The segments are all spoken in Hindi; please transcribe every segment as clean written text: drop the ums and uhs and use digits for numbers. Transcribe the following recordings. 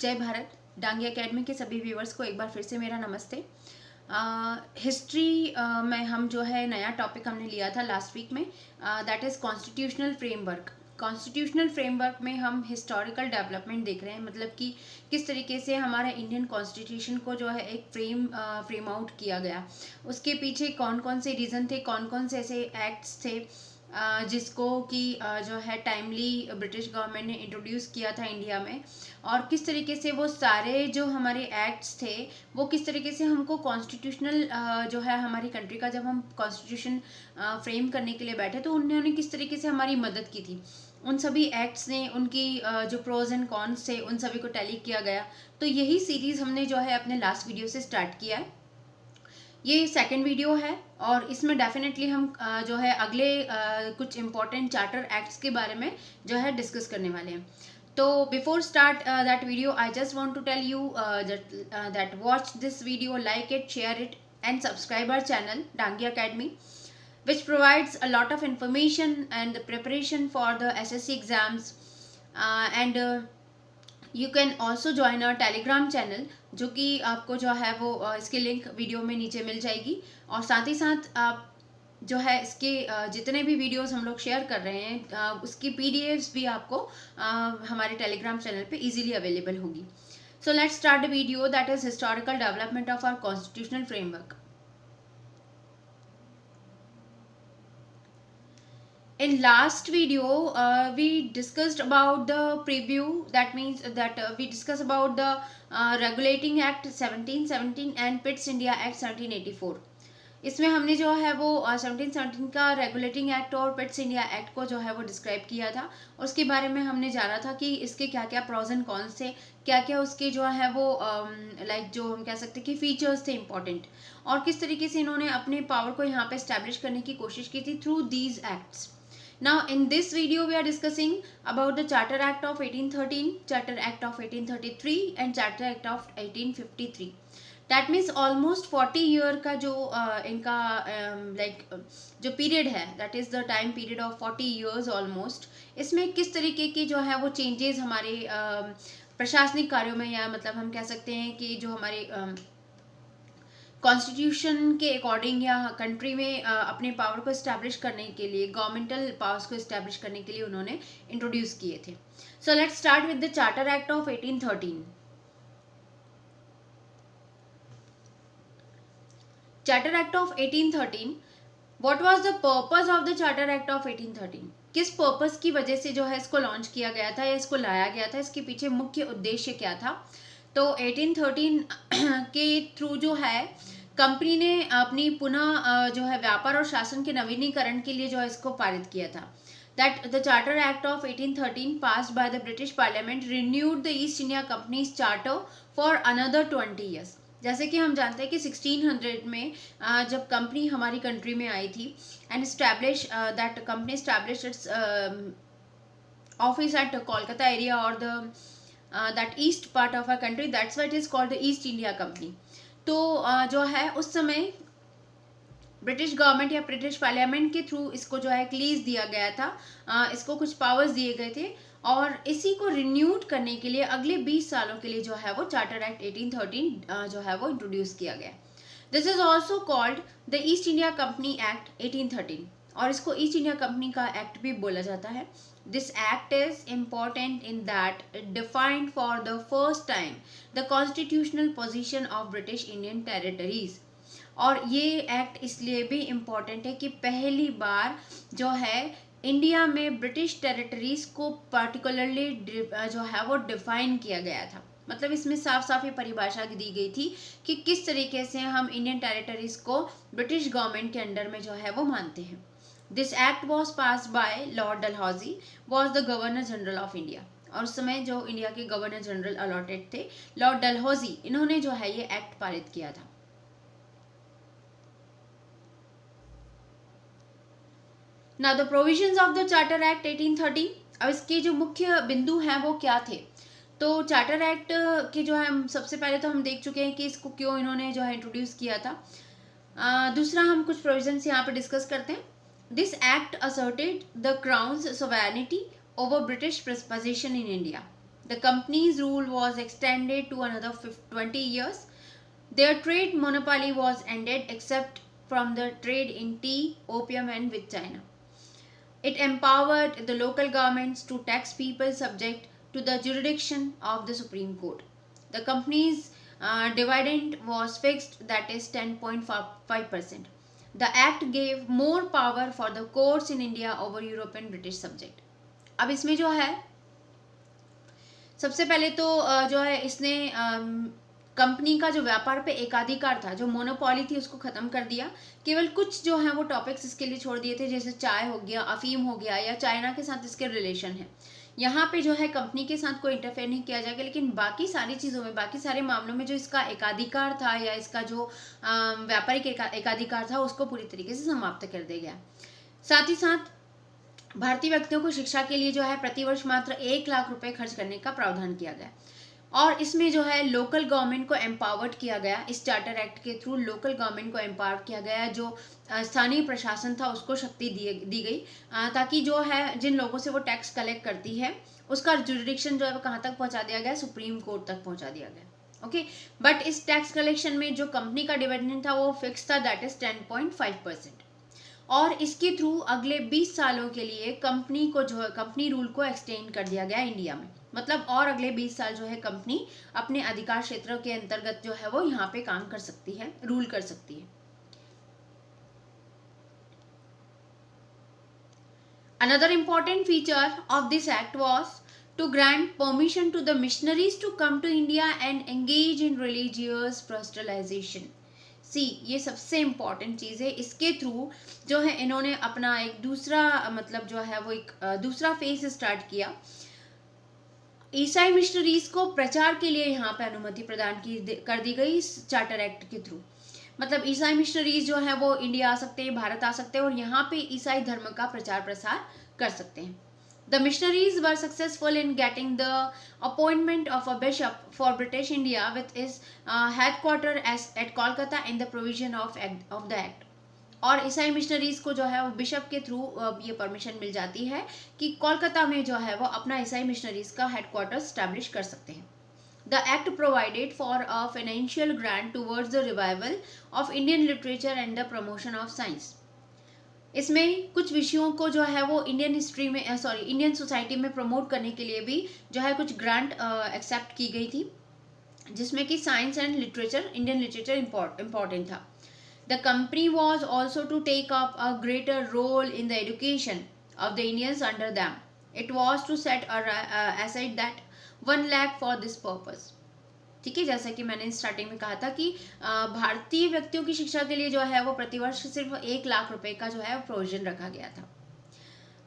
जय भारत। डांगी एकेडमी के सभी व्यूवर्स को एक बार फिर से मेरा नमस्ते। हिस्ट्री में हम जो है नया टॉपिक हमने लिया था लास्ट वीक में, that is constitutional framework. Constitutional framework में हम हिस्टोरिकल डेवलपमेंट देख रहे हैं, मतलब कि किस तरीके से हमारा इंडियन कॉन्स्टिट्यूशन को जो है एक फ्रेम आउट किया गया, उसके पीछे कौन कौन से रीज़न थे, कौन कौन से ऐसे एक्ट्स थे जिसको कि जो है टाइमली ब्रिटिश गवर्नमेंट ने इंट्रोड्यूस किया था इंडिया में, और किस तरीके से वो सारे जो हमारे एक्ट्स थे वो किस तरीके से हमको कॉन्स्टिट्यूशनल जो है हमारी कंट्री का जब हम कॉन्स्टिट्यूशन फ्रेम करने के लिए बैठे तो उन्होंने किस तरीके से हमारी मदद की थी। उन सभी एक्ट्स ने उनकी जो प्रोज एंड कॉन्स थे उन सभी को टैली किया गया। तो यही सीरीज़ हमने जो है अपने लास्ट वीडियो से स्टार्ट किया है। ये सेकंड वीडियो है और इसमें डेफिनेटली हम जो है अगले कुछ इम्पोर्टेंट चार्टर एक्ट्स के बारे में जो है डिस्कस करने वाले हैं। तो before start that video I just want to tell you that watch this video, like it, share it and subscribe our channel Dangi Academy, which provides a lot of information and the preparation for the SSC exams, and you can also join our Telegram channel, जो कि आपको जो है वो इसकी लिंक वीडियो में नीचे मिल जाएगी। और साथ ही साथ आप जो है इसके जितने भी वीडियोस हम लोग शेयर कर रहे हैं उसकी PDFs भी आपको हमारे टेलीग्राम चैनल पे इजीली अवेलेबल होगी। So let's start the video, that is historical development of our constitutional framework. In last video, we discussed about the preview. That means that we discussed about the Regulating Act 1717 and Pitt's India Act 1784. इसमें हमने जो है वो 1717 का रेगुलेटिंग एक्ट और पिट्स इंडिया एक्ट को जो है वो डिस्क्राइब किया था। उसके बारे में हमने जाना था कि इसके क्या क्या प्रोज एंड कॉन्स थे, क्या क्या उसके जो है वो लाइक जो हम कह सकते हैं कि फीचर्स थे इंपॉर्टेंट, और किस तरीके से इन्होंने अपने पावर को यहाँ पे एस्टैब्लिश करने की कोशिश की थी through these acts. Now in this video we are discussing about the Charter Act of 1813, Charter Act of 1833 and Charter Act of 1853. That means almost 40 year का जो इनका like जो period है, that is the time period of 40 years almost, इसमें किस तरीके की जो है वो changes हमारे प्रशासनिक कार्यों में, या मतलब हम कह सकते हैं कि जो हमारे कॉन्स्टिट्यूशन के अकॉर्डिंग या कंट्री में अपने पावर को इस्टेब्लिश करने के लिए, गवर्नमेंटल पावर्स को इस्टेब्लिश करने के लिए उन्होंने इंट्रोड्यूस किए थे। सो let's start with the charter act of 1813। Charter act of 1813, what was the purpose of the charter act of 1813? किस पर्पस की वजह से जो है इसको लॉन्च किया गया था या इसको लाया गया था, इसके पीछे मुख्य उद्देश्य क्या था? तो 1813 के थ्रू जो है कंपनी ने अपनी पुनः जो है व्यापार और शासन के नवीनीकरण के लिए जो है इसको पारित किया था। That the charter act of 1813 passed by the British parliament renewed the East India companies charter for another 20 years. जैसे कि हम जानते हैं कि 1600 में जब कंपनी हमारी कंट्री में आई थी and establish that company establish it's office at Kolkata area और the that east part of our country, that's why it is called the East India Company. तो जो है उस समय ब्रिटिश गवर्नमेंट या ब्रिटिश पार्लियामेंट के थ्रू इसको जो है एक लीज दिया गया था, इसको कुछ पावर्स दिए गए थे, और इसी को रिन्यूड करने के लिए अगले 20 सालों के लिए जो है वो चार्टर एक्ट 1813 जो है वो इंट्रोड्यूस किया गया। This is also called the East India company act 1813, और इसको ईस्ट इंडिया कंपनी का एक्ट भी बोला जाता है। This act is important in that it defined for the first time the constitutional position of British Indian territories. और ये एक्ट इसलिए भी इम्पॉर्टेंट है कि पहली बार जो है इंडिया में ब्रिटिश टेरिटरीज को पर्टिकुलरली जो है वो डिफाइन किया गया था। मतलब इसमें साफ साफ ये परिभाषा दी गई थी कि किस तरीके से हम इंडियन टेरिटरीज को ब्रिटिश गवर्नमेंट के अंडर में जो है वो मानते हैं। This act was passed by Lord Dalhousie, was the Governor General of India. और उस समय जो इंडिया के गवर्नर जनरल अलॉटेड थे लॉर्ड डलहौजी, इन्होंने जो है ये एक्ट पारित किया था। Now the provisions of the Charter Act 1830, अब इसके जो मुख्य बिंदु हैं वो क्या थे? तो चार्टर एक्ट के जो है सबसे पहले तो हम देख चुके हैं कि इसको क्यों इन्होंने जो है इंट्रोड्यूस किया था। दूसरा हम कुछ प्रोविजंस यहाँ पे डिस्कस करते हैं। This act asserted the crown's sovereignty over British possession in India. The company's rule was extended to another 20 years. Their trade monopoly was ended except from the trade in tea, opium and with China. It empowered the local governments to tax people subject to the jurisdiction of the Supreme Court. The company's dividend was fixed, that is 10.5%. The act gave more power for the courts in India over European British subject. अब इसमें जो है सबसे पहले तो जो है इसने कंपनी का जो व्यापार पे एकाधिकार था, जो मोनोपोली थी, उसको खत्म कर दिया। केवल कुछ जो है वो टॉपिक्स इसके लिए छोड़ दिए थे, जैसे चाय हो गया, अफीम हो गया, या चाइना के साथ इसके रिलेशन है। यहाँ पे जो है कंपनी के साथ कोई इंटरफेयर नहीं किया जाएगा, लेकिन बाकी सारी चीज़ों में, बाकी सारे मामलों में जो इसका एकाधिकार था या इसका जो व्यापारिक एकाधिकार था उसको पूरी तरीके से समाप्त कर दिया गया। साथ ही साथ भारतीय व्यक्तियों को शिक्षा के लिए जो है प्रतिवर्ष मात्र 1 लाख रुपए खर्च करने का प्रावधान किया गया। और इसमें जो है लोकल गवर्नमेंट को एम्पावर्ड किया गया। इस चार्टर एक्ट के थ्रू लोकल गवर्नमेंट को एम्पावर किया गया, जो स्थानीय प्रशासन था उसको शक्ति दी गई, ताकि जो है जिन लोगों से वो टैक्स कलेक्ट करती है उसका जुरिडिक्शन जो है वो कहाँ तक पहुँचा दिया गया, सुप्रीम कोर्ट तक पहुँचा दिया गया। ओके, बट इस टैक्स कलेक्शन में जो कंपनी का डिविडेंड था वो फिक्स था, दैट इज 10.5%। और इसके थ्रू अगले 20 सालों के लिए कंपनी को जो है कंपनी रूल को एक्सटेंड कर दिया गया इंडिया में। मतलब और अगले 20 साल जो है कंपनी अपने अधिकार क्षेत्र के अंतर्गत जो है वो यहाँ पे काम कर सकती है, रूल कर सकती है। Another important feature of this act was to grant permission to the missionaries to come to India and engage in religious proselytization. ये सबसे इम्पॉर्टेंट चीज़ है। इसके थ्रू जो है इन्होंने अपना एक दूसरा मतलब जो है वो एक दूसरा फेज स्टार्ट किया। ईसाई मिशनरीज को प्रचार के लिए यहाँ पे अनुमति प्रदान कर दी गई इस चार्टर एक्ट के थ्रू। मतलब ईसाई मिशनरीज जो है वो इंडिया आ सकते हैं, भारत आ सकते हैं और यहाँ पे ईसाई धर्म का प्रचार प्रसार कर सकते हैं। The missionaries were successful in getting the appointment of a bishop for British India with his headquarter at Kolkata in the provision of the act. और ईसाई मिशनरीज को जो है वो बिशप के थ्रू ये परमिशन मिल जाती है कि कोलकाता में जो है वो अपना ईसाई मिशनरीज का हेडक्वार्टर स्टैब्लिश कर सकते हैं। The act provided for a financial grant towards the revival of Indian literature and the promotion of science. इसमें कुछ विषयों को जो है वो इंडियन सोसाइटी में प्रमोट करने के लिए भी जो है कुछ ग्रांट एक्सेप्ट की गई थी, जिसमें कि science and literature, Indian literature important था। The company was also to take up a greater role in the education of the Indians under them. It was to set aside that 1 lakh for this purpose. ठीक है, जैसा कि मैंने स्टार्टिंग में कहा था कि भारतीय व्यक्तियों की शिक्षा के लिए जो है वो प्रतिवर्ष सिर्फ 1 लाख रुपए का जो है प्रोविजन रखा गया था।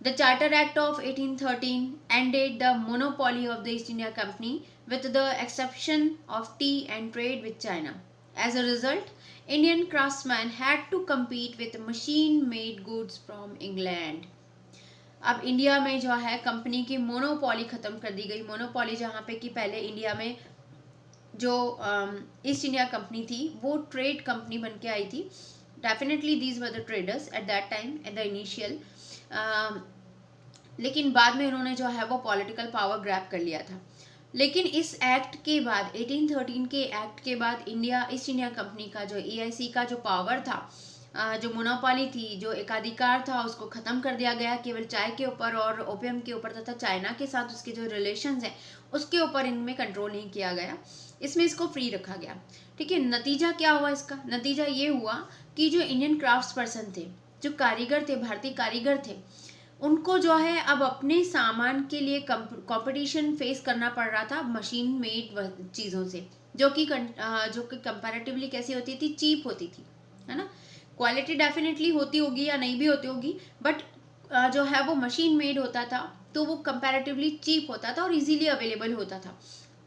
The charter act of 1813 ended the monopoly of the East India Company with the exception of tea and trade with China. As a result, Indian craftsman had to compete with machine made goods from England. अब इंडिया में जो है कंपनी की मोनोपोली खत्म कर दी गई। मोनोपोली जहाँ पे कि पहले इंडिया में जो ईस्ट इंडिया कंपनी थी वो ट्रेड कंपनी बन के आई थी। Definitely these were the traders at that time at the initial, लेकिन बाद में उन्होंने जो है वो पॉलिटिकल पावर ग्रैब कर लिया था। लेकिन इस एक्ट के बाद 1813 के एक्ट के बाद ईस्ट इंडिया कंपनी का जो EIC का जो पावर था, जो मोनोपोली थी, जो एकाधिकार था, उसको ख़त्म कर दिया गया। केवल चाय के ऊपर और ओपियम के ऊपर तथा चाइना के साथ उसके जो रिलेशंस हैं उसके ऊपर इनमें कंट्रोल नहीं किया गया, इसमें इसको फ्री रखा गया। ठीक है, नतीजा क्या हुआ इसका? नतीजा ये हुआ कि जो इंडियन क्राफ्ट्स पर्सन थे, जो कारीगर थे, भारतीय कारीगर थे, उनको जो है अब अपने सामान के लिए कंपटीशन फेस करना पड़ रहा था मशीन मेड चीज़ों से, जो कि कंपैरेटिवली कैसी होती थी, चीप होती थी, है ना। क्वालिटी डेफिनेटली होती होगी या नहीं भी होती होगी, बट जो है वो मशीन मेड होता था तो वो कंपैरेटिवली चीप होता था और इजीली अवेलेबल होता था।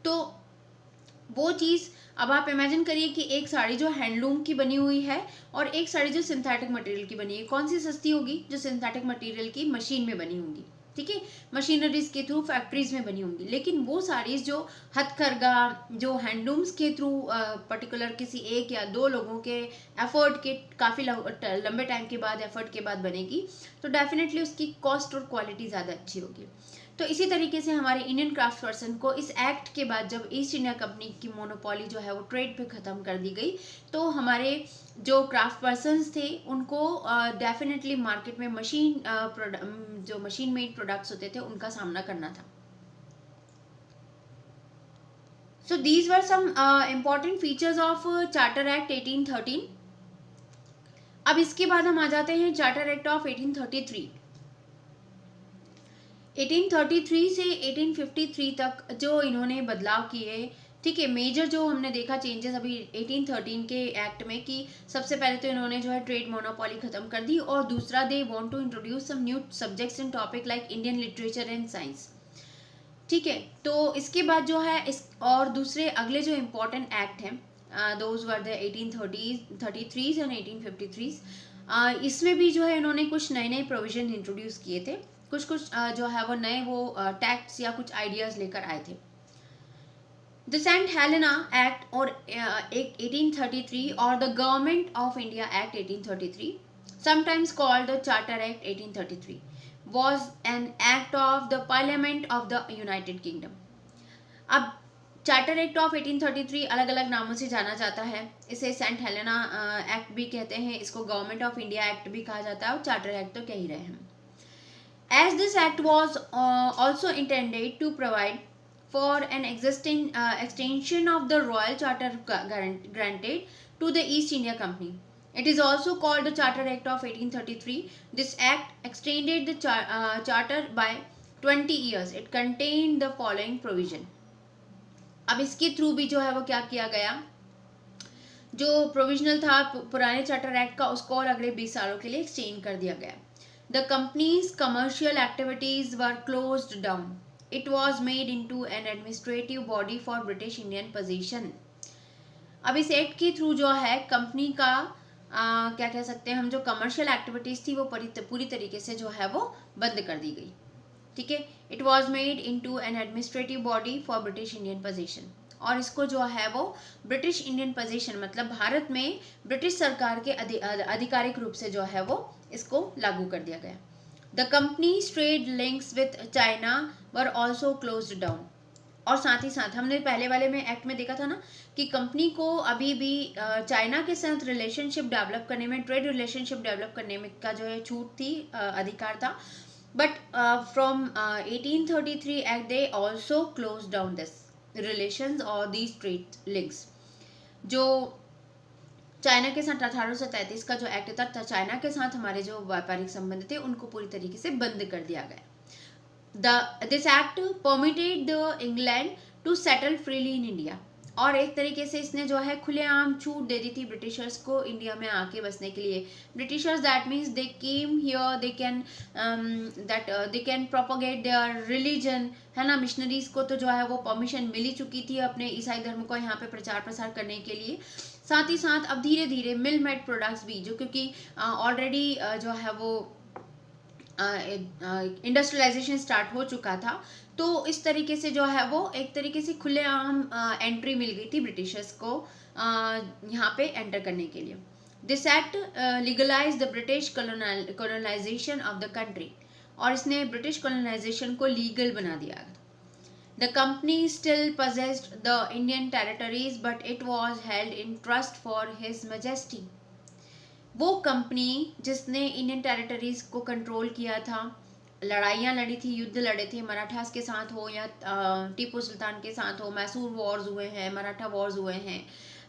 तो वो चीज़ अब आप इमेजिन करिए कि एक साड़ी जो हैंडलूम की बनी हुई है और एक साड़ी जो सिंथेटिक मटेरियल की बनी है, कौन सी सस्ती होगी? जो सिंथेटिक मटेरियल की मशीन में बनी होंगी। ठीक है, मशीनरीज के थ्रू फैक्ट्रीज में बनी होंगी। लेकिन वो साड़ीज जो हथकरघा, जो हैंडलूम्स के थ्रू पर्टिकुलर किसी एक या दो लोगों के एफर्ट के काफ़ी लंबे टाइम के बाद एफर्ट के बाद बनेगी, तो डेफिनेटली उसकी कॉस्ट और क्वालिटी ज़्यादा अच्छी होगी। तो इसी तरीके से हमारे इंडियन क्राफ्ट पर्सन को इस एक्ट के बाद जब ईस्ट इंडिया कंपनी की मोनोपोली जो है वो ट्रेड पे ख़त्म कर दी गई, तो हमारे जो क्राफ्ट पर्सनस थे उनको डेफिनेटली मार्केट में जो मशीन मेड प्रोडक्ट्स होते थे उनका सामना करना था। So these were some important features of Charter Act 1813. अब इसके बाद हम आ जाते हैं चार्टर एक्ट ऑफ 1833। 1833 से 1853 तक जो इन्होंने बदलाव किए, ठीक है, मेजर जो हमने देखा चेंजेस अभी 1813 के एक्ट में कि सबसे पहले तो इन्होंने जो है ट्रेड मोनोपोली खत्म कर दी, और दूसरा they want to introduce some new subjects and topic like Indian literature and science, ठीक है। तो इसके बाद जो है इस और दूसरे अगले जो इम्पोर्टेंट एक्ट हैं, दोज वर द 1833 एंड 1853। इसमें भी जो है इन्होंने कुछ नए नए प्रोविजन इंट्रोड्यूस किए थे, कुछ जो है वो नए वो टैक्स या कुछ आइडियाज लेकर आए थे। द सेंट हेलेना एक्ट और 1833 और the government of India act 1833, sometimes called the Charter Act 1833, was an act of the Parliament of the United Kingdom. अब चार्टर एक्ट ऑफ 1833 अलग अलग नामों से जाना जाता है। इसे सेंट हेलेना एक्ट भी कहते हैं, इसको गवर्नमेंट ऑफ इंडिया एक्ट भी कहा जाता है, और चार्टर एक्ट तो कह ही रहे हैं। As this act was also intended to provide for an existing extension of the royal charter granted to the East India Company. It is also called the Charter Act of 1833. This act extended the charter by 20 years. It contained the following provision. अब इसके थ्रू भी जो है वो क्या किया गया, जो प्रोविजनल था पुराने चार्टर एक्ट का उसको और अगले 20 सालों के लिए एक्सटेंड कर दिया गया। The company's commercial activities were closed down. It was made into an administrative body for British Indian possession. अब इस एक्ट के थ्रू जो है कंपनी का क्या कह सकते हैं हम, जो कमर्शियल एक्टिविटीज़ थी वो पूरी तरीके से जो है वो बंद कर दी गई, ठीक है। It was made into an administrative body for British Indian position, और इसको जो है वो ब्रिटिश इंडियन पोजीशन मतलब भारत में ब्रिटिश सरकार के आधिकारिक रूप से जो है वो इसको लागू कर दिया गया। The companies trade links with China were also closed down, और साथ ही साथ हमने पहले वाले में एक्ट में देखा था ना कि कंपनी को अभी भी चाइना के साथ रिलेशनशिप डेवलप करने में, ट्रेड रिलेशनशिप डेवलप करने में का जो है छूट थी, अधिकार था। But from 1833 act they also close down this relations और दीज ट्रेड लिंक्स। जो चाइना के साथ 1833 का जो एक्ट था, चाइना के साथ हमारे जो व्यापारिक संबंध थे उनको पूरी तरीके से बंद कर दिया गया। This act permitted the England to settle freely in India, और एक तरीके से इसने जो है खुलेआम छूट दे दी थी ब्रिटिशर्स को इंडिया में आके बसने के लिए। Britishers that means they came here, they can propagate their religion, है ना। मिशनरीज को तो जो है वो परमिशन मिल ही चुकी थी अपने ईसाई धर्म को यहाँ पे प्रचार प्रसार करने के लिए। साथ ही साथ अब धीरे धीरे मिल मेड प्रोडक्ट्स भी, जो क्योंकि ऑलरेडी जो है वो इंडस्ट्रियलाइजेशन स्टार्ट हो चुका था, तो इस तरीके से जो है वो एक तरीके से खुलेआम एंट्री मिल गई थी ब्रिटिशर्स को यहाँ पे एंटर करने के लिए। This act legalize the British colonization of the country, और इसने ब्रिटिश कॉलोनाइजेशन को लीगल बना दिया। The company still possessed the Indian territories but it was held in trust for his majesty. वो कंपनी जिसने इंडियन टेरिटरीज को कंट्रोल किया था, लड़ाइयाँ लड़ी थी, युद्ध लड़े थे, मराठास के साथ हो या टीपू सुल्तान के साथ हो, मैसूर वॉर्स हुए हैं, मराठा वॉर्स हुए हैं,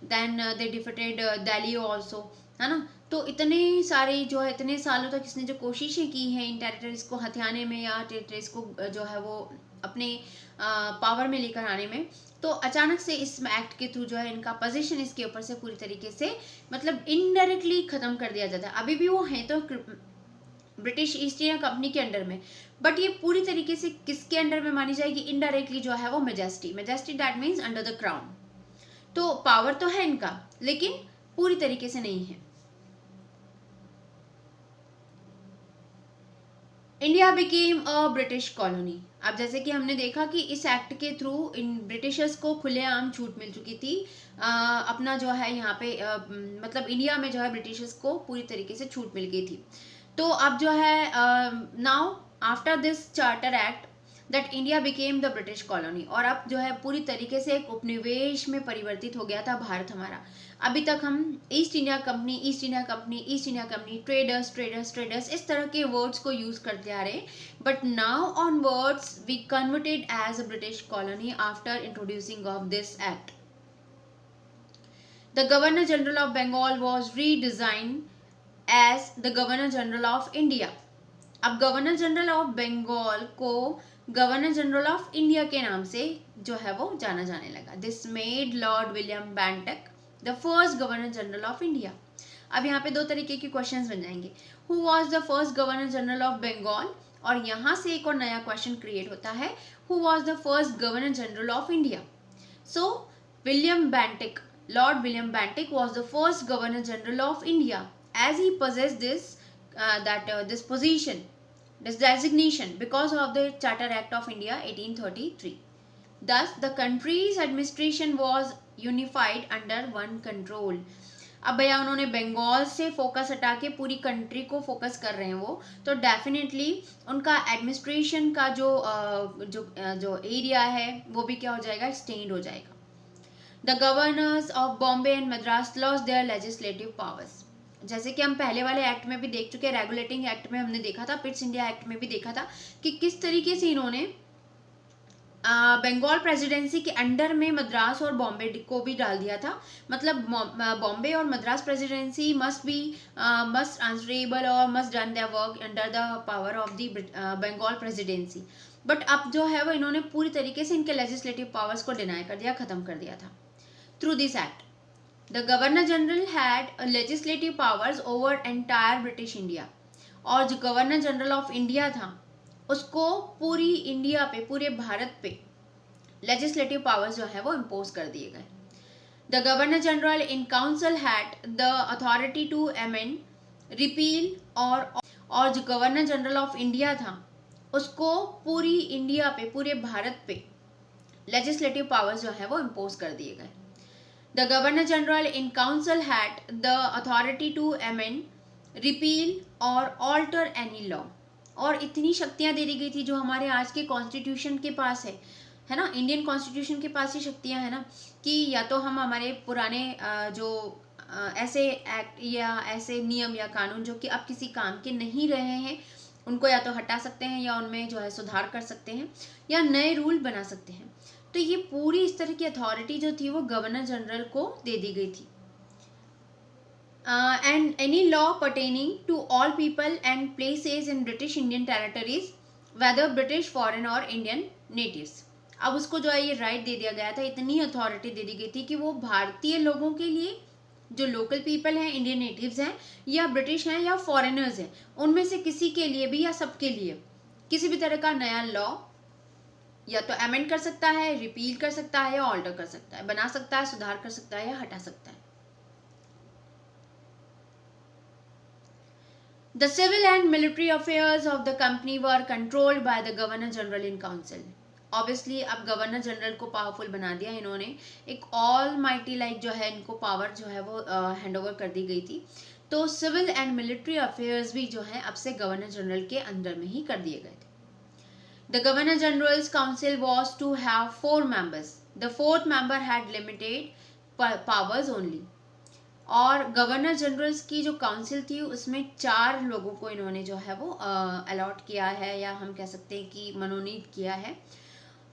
then they defeated Delhi also, है ना। तो इतने सारे जो है इतने सालों तक इसने जो कोशिशें की हैं इन टेरिटरीज को हथियाने में या टेरिटरीज को जो है वो अपने पावर में लेकर आने में, तो अचानक से इस एक्ट के थ्रू जो है इनका पोजीशन इसके ऊपर से पूरी तरीके से मतलब इनडायरेक्टली खत्म कर दिया जाता है। अभी भी वो हैं तो ब्रिटिश ईस्ट इंडिया कंपनी के अंडर में, बट ये पूरी तरीके से किसके अंडर में मानी जाएगी, इनडायरेक्टली जो है वो majesty that means under the crown. तो पावर तो है इनका लेकिन पूरी तरीके से नहीं है। India became a British colony. अब जैसे कि हमने देखा कि इस एक्ट के थ्रू इन ब्रिटिशर्स को खुलेआम छूट मिल चुकी थी, अपना जो है यहाँ पे मतलब इंडिया में जो है ब्रिटिशर्स को पूरी तरीके से छूट मिल गई थी। तो अब जो है now after this charter act that India became the British colony, और अब जो है पूरी तरीके से एक उपनिवेश में परिवर्तित हो गया था भारत हमारा। अभी तक हम East India Company, East India Company, East India Company, traders traders traders, इस तरह के वर्ड्स को यूज करते आ रहे, but now on words we converted as a British colony after introducing of this act. The Governor General of Bengal was redesign as the Governor General of India. अब गवर्नर जनरल ऑफ बंगाल को गवर्नर जनरल ऑफ इंडिया के नाम से जो है वो जाना जाने लगा। This made Lord William Bentinck the first Governor General of India. अब यहाँ पे दो तरीके के क्वेश्चंस बन जाएंगे, who was the first Governor General of Bengal, और यहाँ से एक और नया क्वेश्चन क्रिएट होता है, who was the first Governor General of India. So William Bentinck, Lord William Bentinck was the first governor general of India, as he possessed this position, this designation, because of the Charter Act of India 1833. Thus the country's administration was unified under one control. अब भैया उन्होंने बंगाल से फोकस हटा के पूरी कंट्री को फोकस कर रहे हैं वो, तो डेफिनेटली उनका एडमिनिस्ट्रेशन का जो एरिया है वो भी क्या हो जाएगा, एक्सटेंड हो जाएगा। The governors of Bombay and Madras lost their legislative powers. जैसे कि हम पहले वाले एक्ट में भी देख चुके, रेगुलेटिंग एक्ट में हमने देखा था, पिट्स इंडिया एक्ट में भी देखा था कि किस तरीके से इन्होंने बंगाल प्रेसिडेंसी के अंडर में मद्रास और बॉम्बे को भी डाल दिया था। मतलब बॉम्बे और मद्रास प्रेसिडेंसी मस्ट आंसरेबल और must done their work under the power of the Bengal presidency. But अब जो है वो इन्होंने पूरी तरीके से इनके लेजिस्लेटिव पावर्स को डिनाई कर दिया, खत्म कर दिया था। Through this act, the Governor General had legislative powers over entire British India. और जो गवर्नर जनरल ऑफ इंडिया था उसको पूरी इंडिया पे, पूरे भारत पे लेजिस्लेटिव पावर्स जो है वो इम्पोज कर दिए गए। The Governor General in council had the authority to amend, repeal और जो गवर्नर जनरल ऑफ इंडिया था उसको पूरी इंडिया पे, पूरे भारत पे लेजिस्लेटिव पावर्स जो है वो इम्पोज कर दिए गए। The Governor General in Council had the authority to amend, repeal और alter any law। और इतनी शक्तियां दे दी गई थी जो हमारे आज के कॉन्स्टिट्यूशन के पास है ना, इंडियन कॉन्स्टिट्यूशन के पास ही शक्तियां है ना, कि या तो हम हमारे पुराने ऐसे एक्ट या ऐसे नियम या कानून जो कि अब किसी काम के नहीं रहे हैं उनको या तो हटा सकते हैं या उनमें जो है सुधार कर सकते हैं या नए रूल बना सकते हैं। तो ये पूरी इस तरह की अथॉरिटी जो थी वो गवर्नर जनरल को दे दी गई थी। And any law pertaining to all people and places in British Indian territories, whether British, foreign और इंडियन नेटिव्स। अब उसको जो है ये राइट दे दिया गया था, इतनी अथॉरिटी दे दी गई थी कि वो भारतीय लोगों के लिए, जो लोकल पीपल हैं, इंडियन नेटिव्स हैं या ब्रिटिश हैं या फॉरेनर्स हैं, उनमें से किसी के लिए भी या सबके लिए किसी भी तरह का नया लॉ या तो अमेंड कर सकता है, रिपील कर सकता है या ऑल्टर कर सकता है, बना सकता है, सुधार कर सकता है या हटा सकता है। The civil and military affairs of the company were controlled by the Governor General in Council. Obviously अब गवर्नर जनरल को पावरफुल बना दिया इन्होंने, एक ऑल माइटी लाइक जो है इनको पावर जो है वो हैंड ओवर कर दी गई थी। तो सिविल एंड मिलिट्री अफेयर्स भी जो है अब से गवर्नर जनरल के अंदर में ही कर दिए गए थे। The Governor General's Council was to have 4 members. The 4th member had limited powers only. और गवर्नर जनरल्स की जो काउंसिल थी उसमें 4 लोगों को इन्होंने जो है वो अलॉट किया है, या हम कह सकते हैं कि मनोनीत किया है,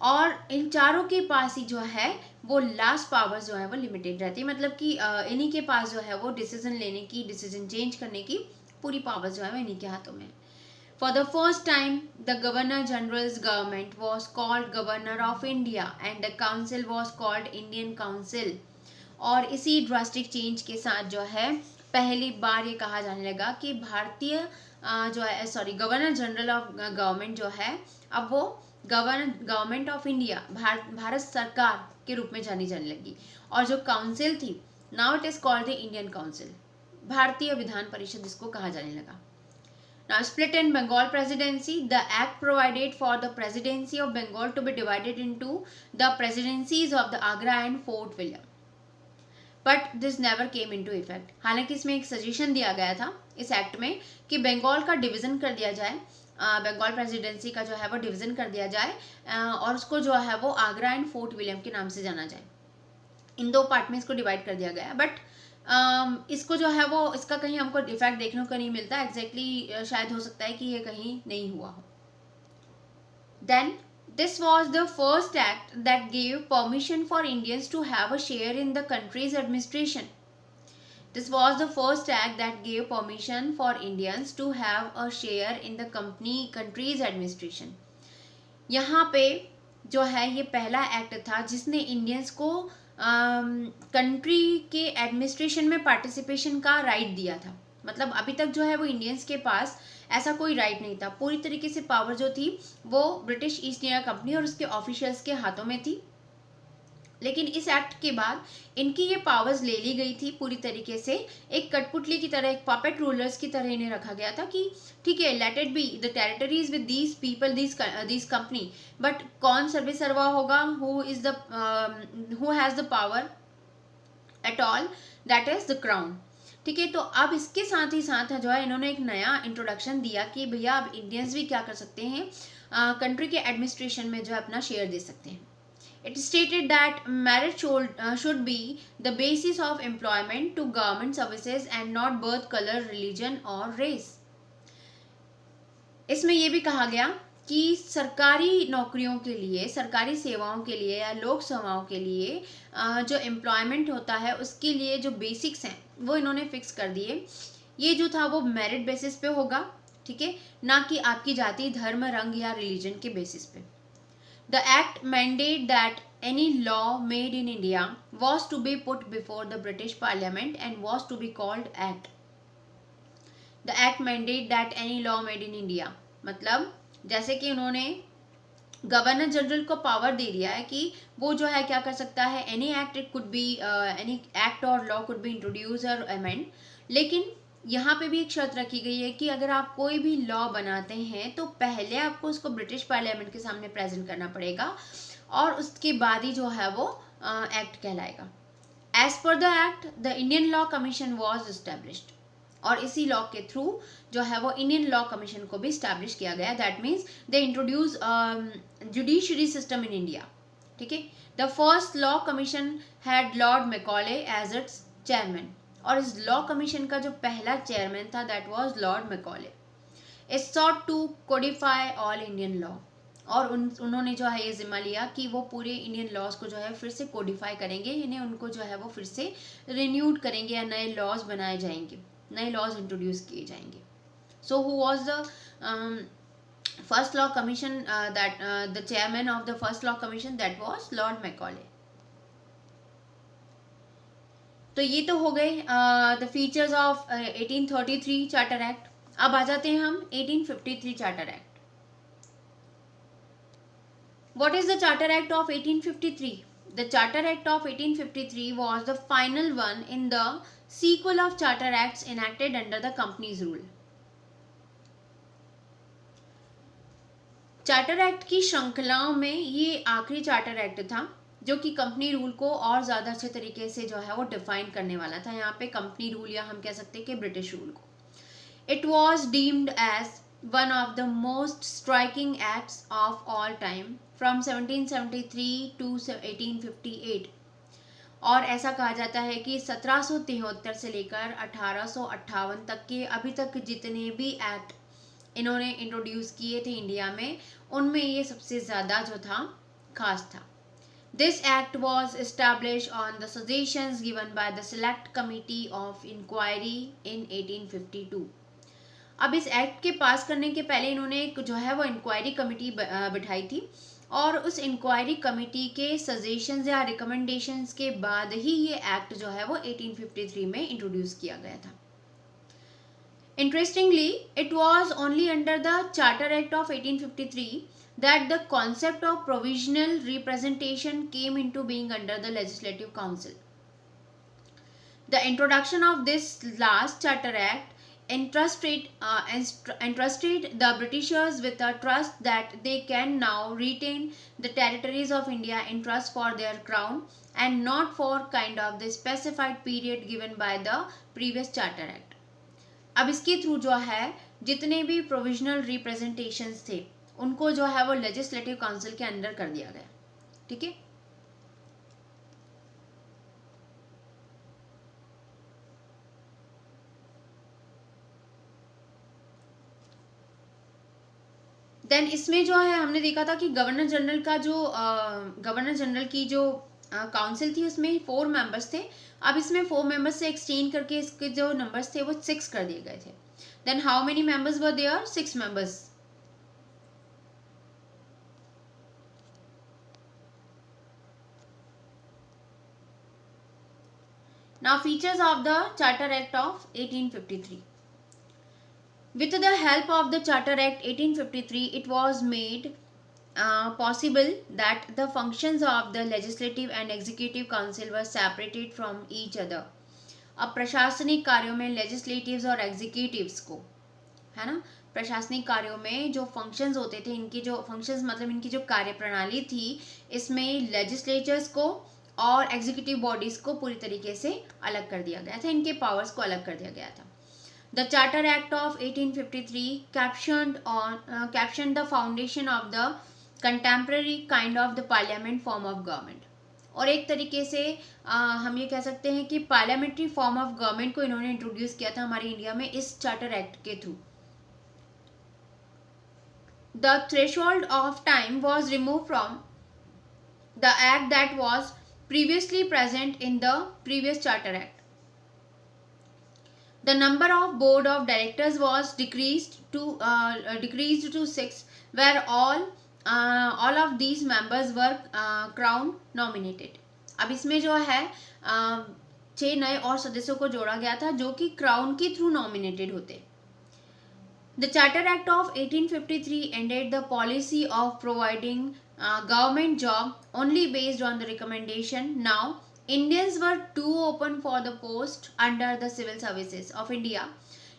और इन चारों के पास ही जो है वो लास्ट पावर्स जो है वो लिमिटेड रहती है। मतलब कि इन्हीं के पास जो है वो डिसीजन लेने की, डिसीजन चेंज करने की पूरी पावर्स जो है वो इन्हीं के हाथों में। For the first time, the Governor General's government was called Governor of India and the council was called Indian Council. और इसी ड्रास्टिक चेंज के साथ जो है पहली बार ये कहा जाने लगा कि भारतीय गवर्नर जनरल ऑफ गवर्नमेंट जो है अब वो गवर्नमेंट ऑफ इंडिया, भारत सरकार के रूप में जानी जाने लगी। और जो काउंसिल थी, now it is called the Indian council, भारतीय विधान परिषद इसको कहा जाने लगा। Now split in Bengal presidency, the act provided for the presidency of Bengal to be divided into the presidencies of the Agra and Fort William. But this never came into effect. हालांकि इसमें एक सजेशन दिया गया था इस एक्ट में कि बंगाल का डिवीजन कर दिया जाए बंगाल प्रेसिडेंसी का जो है वो डिवीज़न कर दिया जाए और उसको जो है वो आगरा एंड फोर्ट विलियम के नाम से जाना जाए। इन 2 पार्ट में इसको डिवाइड कर दिया गया है। बट इसको जो है वो इसका कहीं हमको इफेक्ट देखने को नहीं मिलता एग्जैक्टली शायद हो सकता है कि ये कहीं नहीं हुआ हो। Then this was the first act that gave permission for Indians to have a share in the country's administration. This was the first act that gave permission for Indians to have a share in the country's administration. यहाँ पे जो है ये पहला एक्ट था जिसने इंडियंस को कंट्री के एडमिनिस्ट्रेशन में पार्टिसिपेशन का राइट दिया था। मतलब अभी तक जो है वो इंडियंस के पास ऐसा कोई राइट नहीं था, पूरी तरीके से पावर जो थी वो ब्रिटिश ईस्ट इंडिया कंपनी और उसके ऑफिशियल्स के हाथों में थी। लेकिन इस एक्ट के बाद इनकी ये पावर्स ले ली गई थी पूरी तरीके से, एक कठपुतली की तरह, एक पपेट रूलर्स की तरह इन्हें रखा गया था कि ठीक है, let it be the territories with these people, these company, but कौन सर्वे सर्वा होगा, who has the power at all, that is the crown. ठीक है, तो अब इसके साथ ही साथ जो है इन्होंने एक नया इंट्रोडक्शन दिया कि भैया अब इंडियंस भी क्या कर सकते हैं, कंट्री के एडमिनिस्ट्रेशन में जो है अपना शेयर दे सकते हैं। It stated that marriage should be the basis of employment to government services and not birth, color, religion or race. इसमें यह भी कहा गया कि सरकारी नौकरियों के लिए, सरकारी सेवाओं के लिए या लोक सेवाओं के लिए जो एम्प्लॉयमेंट होता है उसके लिए जो बेसिक्स हैं वो इन्होंने फिक्स कर दिए। ये जो था वो मेरिट बेसिस पे होगा, ठीक है, ना कि आपकी जाति, धर्म, रंग या रिलीजन के बेसिस पे। The act mandate that any law made in India was to be put before the British Parliament and was to be called Act. The act mandate that any law made in India, मतलब जैसे कि उन्होंने गवर्नर जनरल को पावर दे दिया है कि वो जो है क्या कर सकता है, any act, it could be any act और लॉ कुड बी इंट्रोड्यूस और अमेंड। लेकिन यहाँ पे भी एक शर्त रखी गई है कि अगर आप कोई भी लॉ बनाते हैं तो पहले आपको उसको ब्रिटिश पार्लियामेंट के सामने प्रेजेंट करना पड़ेगा और उसके बाद ही जो है वो एक्ट कहलाएगा। As per the act the Indian law commission was established, और इसी लॉ के थ्रू जो है वो इंडियन लॉ कमीशन को भी इस्टेब्लिश किया गया। That means they introduce judiciary system in India. ठीक है, the first law commission had Lord Macaulay as its chairman, और इस लॉ कमीशन का जो पहला चेयरमैन था that was Lord Macaulay. It sought to codify all Indian law, और उन्होंने जो है ये जिम्मा लिया कि वो पूरे इंडियन लॉज को जो है फिर से कोडिफाई करेंगे, इन्हें उनको जो है वो फिर से रिन्यूड करेंगे या नए लॉज बनाए जाएंगे, नए लॉज इंट्रोड्यूस किए जाएंगे। So who was the first law commission, that the chairman of the first law commission that was Lord Macaulay. तो ये तो हो गए the features of 1833 charter act. अब आ जाते हैं हम 1853 charter act. What is the charter act of 1853? The charter act of 1853 was the final one in the sequel of charter acts enacted under the company's rule. Charter act की श्रृंखलाओं में ये आखिरी चार्टर एक्ट था जो कि कंपनी रूल को और ज़्यादा अच्छे तरीके से जो है वो डिफाइन करने वाला था। यहाँ पे कंपनी रूल या हम कह सकते हैं कि ब्रिटिश रूल को। It was deemed as one of the most striking acts of all time from 1773 to 1858, और ऐसा कहा जाता है कि 1773 से लेकर 1858 तक के अभी तक जितने भी एक्ट इन्होंने इंट्रोड्यूस किए थे इंडिया में, उनमें ये सबसे ज़्यादा जो था खास था। This act was established on the suggestions given by the Select Committee of Inquiry in 1852. अब इस एक्ट के पास करने के पहले इन्होंने एक जो है वो इंक्वायरी कमेटी बिठाई थी, और उस इंक्वायरी कमेटी के सजेशंस या रिकमेंडेशंस के बाद ही ये एक्ट जो है वो 1853 में इंट्रोड्यूस किया गया था। Interestingly, it was only under the Charter Act of 1853 that the concept of provisional representation came into being under the Legislative Council. The introduction of this last Charter Act entrusted the Britishers with a trust that they can now retain the territories of India in trust for their crown and not for kind of the specified period given by the previous Charter Act. अब इसके थ्रू जो है जितने भी प्रोविजनल रिप्रेजेंटेशंस थे उनको जो है वो लेजिस्लेटिव काउंसिल के अंडर कर दिया गया। ठीक है, देन इसमें जो है हमने देखा था कि गवर्नर जनरल का जो गवर्नर जनरल की जो काउंसिल थी उसमें 4 मेंबर्स थे। अब इसमें 4 मेंबर्स से एक्सचेंज करके इसके जो नंबर्स थे वो 6 कर दिए गए थे। Then how many members were there? 6 members. Now features of the Charter Act of 1853. With the help of the Charter Act 1853, it was made possible that the functions of the legislative and executive council were separated from each other. अब प्रशासनिक कार्यों में लेजिस्लेटिव्स और एग्जीक्यूटिव्स को, है ना, प्रशासनिक कार्यों में जो फंक्शंस होते थे, इनकी जो फंक्शंस मतलब इनकी जो कार्यप्रणाली थी, इसमें लेजिस्लेचर्स को और एग्जीक्यूटिव बॉडीज को पूरी तरीके से अलग कर दिया गया था, इनके पावर्स को अलग कर दिया गया था। The Charter Act of 1853 captioned the foundation of the contemporary kind of the parliament form of government. और एक तरीके से हम ये कह सकते हैं कि पार्लियामेंट्री फॉर्म ऑफ गवर्नमेंट को इन्होंने इंट्रोड्यूस किया था हमारे इंडिया में इस चार्टर एक्ट के through. The threshold of time was removed from the act that was previously present in the previous Charter Act. The number of board of directors was decreased to 6, where all of these members were crown nominated. अब इसमें जो है 6 नए और सदस्यों को जोड़ा गया था जो कि क्राउन के थ्रू नॉमिनेटेड होते। The Charter Act of 1853 ended the policy of providing government job only based on the recommendation. Now Indians were too open for the post under the civil services of India,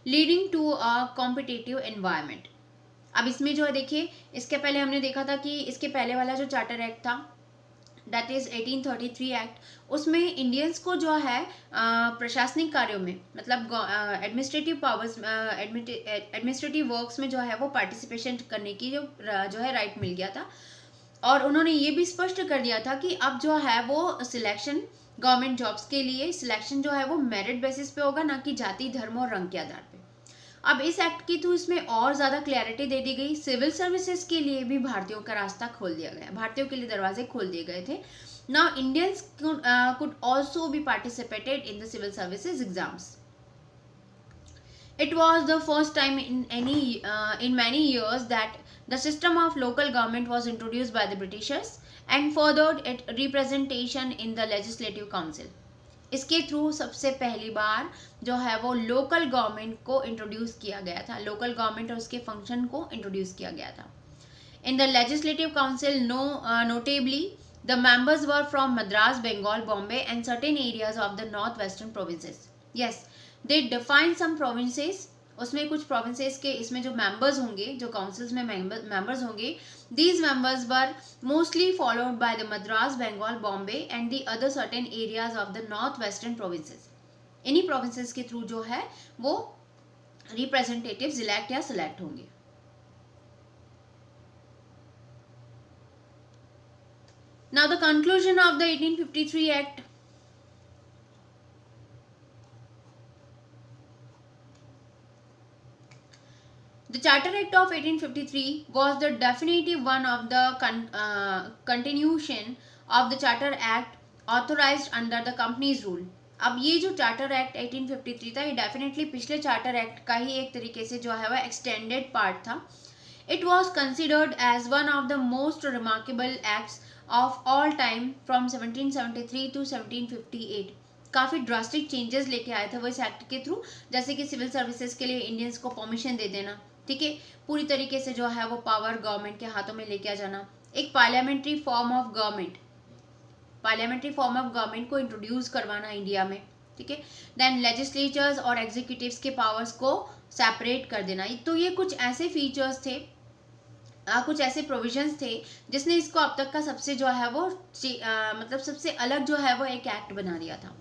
leading to a competitive environment. अब इसमें जो है देखिए, इसके पहले हमने देखा था कि इसके पहले वाला जो चार्टर एक्ट था दैट इज 1833 एक्ट, उसमें इंडियंस को जो है प्रशासनिक कार्यों में मतलब एडमिनिस्ट्रेटिव पावर्स एडमिनिस्ट्रेटिव वर्क्स में जो है वो पार्टिसिपेशन करने की जो है राइट मिल गया था। और उन्होंने ये भी स्पष्ट कर दिया था कि अब जो है वो सिलेक्शन गवर्नमेंट जॉब्स के लिए सिलेक्शन जो है वो मेरिट बेसिस पे होगा, ना कि जाति धर्म और रंग के आधार पे। अब इस एक्ट के थ्रू इसमें और ज़्यादा क्लैरिटी दे दी गई। सिविल सर्विसेज के लिए भी भारतीयों का रास्ता खोल दिया गया, भारतीयों के लिए दरवाजे खोल दिए गए थे। Now Indians could also be participated in the civil services exams. It was the first time in many years that the system of local government was introduced by the Britishers and furthered its representation in the legislative council. इसके थ्रू सबसे पहली बार जो है वो लोकल गवर्नमेंट को इंट्रोड्यूस किया गया था, लोकल गवर्नमेंट और उसके फंक्शन को इंट्रोड्यूस किया गया था। In the legislative council notably the members were from Madras, Bengal, Bombay and certain areas of the northwestern provinces. Yes, they define some provinces. उसमें कुछ provinces के इसमें जो members होंगे, जो councils में members होंगे, these members were mostly followed by the Madras, Bengal, Bombay and the other certain areas of the northwestern provinces. इन्हीं provinces के through जो है वो representatives elect या select होंगे। Now the conclusion of the 1853 Act. The Charter Act of 1853 was the definitive one of the continuation of the Charter Act authorized under the Companies Rule. अब ये जो चार्टर एक्ट 1853 था ये डेफिनेटली पिछले चार्टर एक्ट का ही एक तरीके से जो है वह एक्सटेंडेड पार्ट था। It was considered as one of the most remarkable acts of all time from 1773 to 1758. काफ़ी ड्रास्टिक चेंजेस लेके आया था वो इस एक्ट के थ्रू, जैसे कि सिविल सर्विसेज के लिए इंडियंस को परमिशन दे देना, ठीक है, पूरी तरीके से जो है वो पावर गवर्नमेंट के हाथों में लेके आ जाना, एक पार्लियामेंट्री फॉर्म ऑफ गवर्नमेंट को इंट्रोड्यूस करवाना इंडिया में, ठीक है, देन लेजिस्लेचर्स और एग्जीक्यूटिव्स के पावर्स को सेपरेट कर देना। तो ये कुछ ऐसे फीचर्स थे, कुछ ऐसे प्रोविजंस थे जिसने इसको अब तक का सबसे जो है वो मतलब सबसे अलग जो है वो एक एक्ट बना दिया था।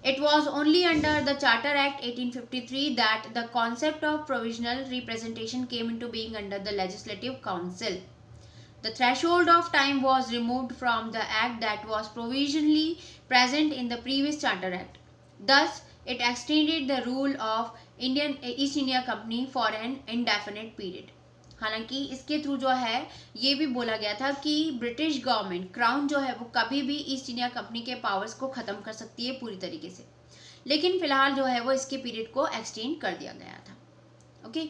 It was only under the Charter Act 1853 that the concept of provisional representation came into being under the Legislative Council. The threshold of time was removed from the act that was provisionally present in the previous Charter Act. Thus, it extended the rule of East India Company for an indefinite period. हालांकि इसके थ्रू जो है ये भी बोला गया था कि ब्रिटिश गवर्नमेंट क्राउन जो है वो कभी भी ईस्ट इंडिया कंपनी के पावर्स को ख़त्म कर सकती है पूरी तरीके से, लेकिन फिलहाल जो है वो इसके पीरियड को एक्सटेंड कर दिया गया था. ओके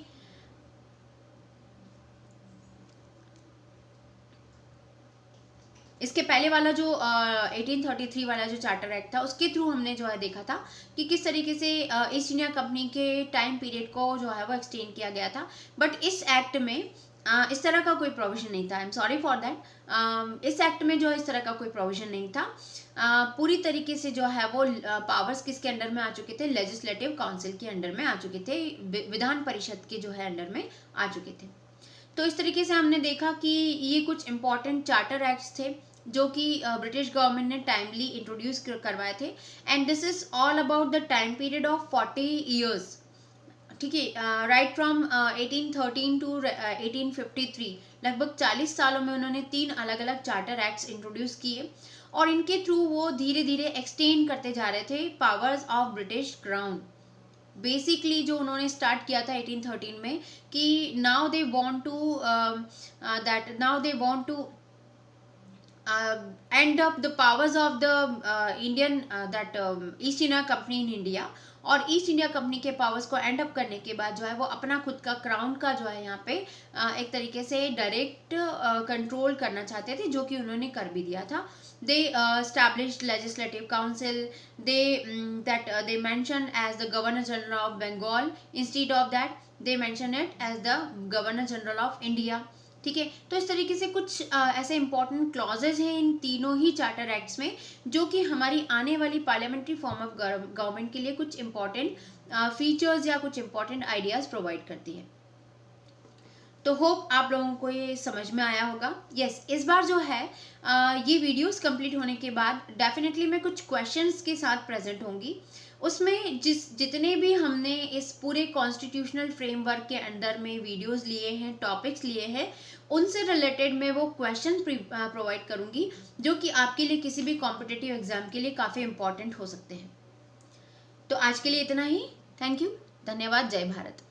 इसके पहले वाला जो 1833 वाला जो चार्टर एक्ट था उसके थ्रू हमने जो है देखा था कि किस तरीके से ईस्ट इंडिया कंपनी के टाइम पीरियड को जो है वो एक्सटेंड किया गया था. बट इस एक्ट में इस तरह का कोई प्रोविजन नहीं था. I am sorry for that. इस एक्ट में जो इस तरह का कोई प्रोविजन नहीं था. पूरी तरीके से जो है वो पावर्स किसके अंडर में आ चुके थे, लेजिस्लेटिव काउंसिल के अंडर में आ चुके थे, विधान परिषद के जो है अंडर में आ चुके थे. तो इस तरीके से हमने देखा कि ये कुछ इंपॉर्टेंट चार्टर एक्ट्स थे जो कि ब्रिटिश गवर्नमेंट ने टाइमली इंट्रोड्यूस करवाए थे. And this is all about the time period of 40 years. ठीक है, राइट फ्रॉम 1813 टू 1853 लगभग 40 सालों में उन्होंने 3 अलग अलग चार्टर एक्ट्स इंट्रोड्यूस किए और इनके थ्रू वो धीरे धीरे एक्सटेंड करते जा रहे थे powers of British crown. Basically जो उन्होंने स्टार्ट किया था 1813 में कि now they want to end up the powers of the Indian East India Company in India. और ईस्ट इंडिया कंपनी के पावर्स को एंड अप करने के बाद जो है वो अपना खुद का क्राउन का जो है यहाँ पे एक तरीके से डायरेक्ट कंट्रोल करना चाहते थे, जो कि उन्होंने कर भी दिया था. they established legislative council. They mentioned as the Governor General of Bengal. Instead of that they mention it as the Governor General of India. ठीक है, तो इस तरीके से कुछ ऐसे इंपॉर्टेंट क्लॉजेज हैं इन तीनों ही चार्टर एक्ट्स में जो कि हमारी आने वाली पार्लियामेंट्री फॉर्म ऑफ गवर्नमेंट के लिए कुछ इंपॉर्टेंट फीचर्स या कुछ इंपॉर्टेंट आइडियाज प्रोवाइड करती है. तो होप आप लोगों को ये समझ में आया होगा. यस, इस बार जो है ये वीडियोस कंप्लीट होने के बाद डेफिनेटली मैं कुछ क्वेश्चंस के साथ प्रेजेंट होंगी. उसमें जितने भी हमने इस पूरे कॉन्स्टिट्यूशनल फ्रेमवर्क के अंदर में वीडियोस लिए हैं, टॉपिक्स लिए हैं, उनसे रिलेटेड मैं वो क्वेश्चन प्रोवाइड करूँगी जो कि आपके लिए किसी भी कॉम्पिटिटिव एग्जाम के लिए काफ़ी इंपॉर्टेंट हो सकते हैं. तो आज के लिए इतना ही. थैंक यू, धन्यवाद, जय भारत.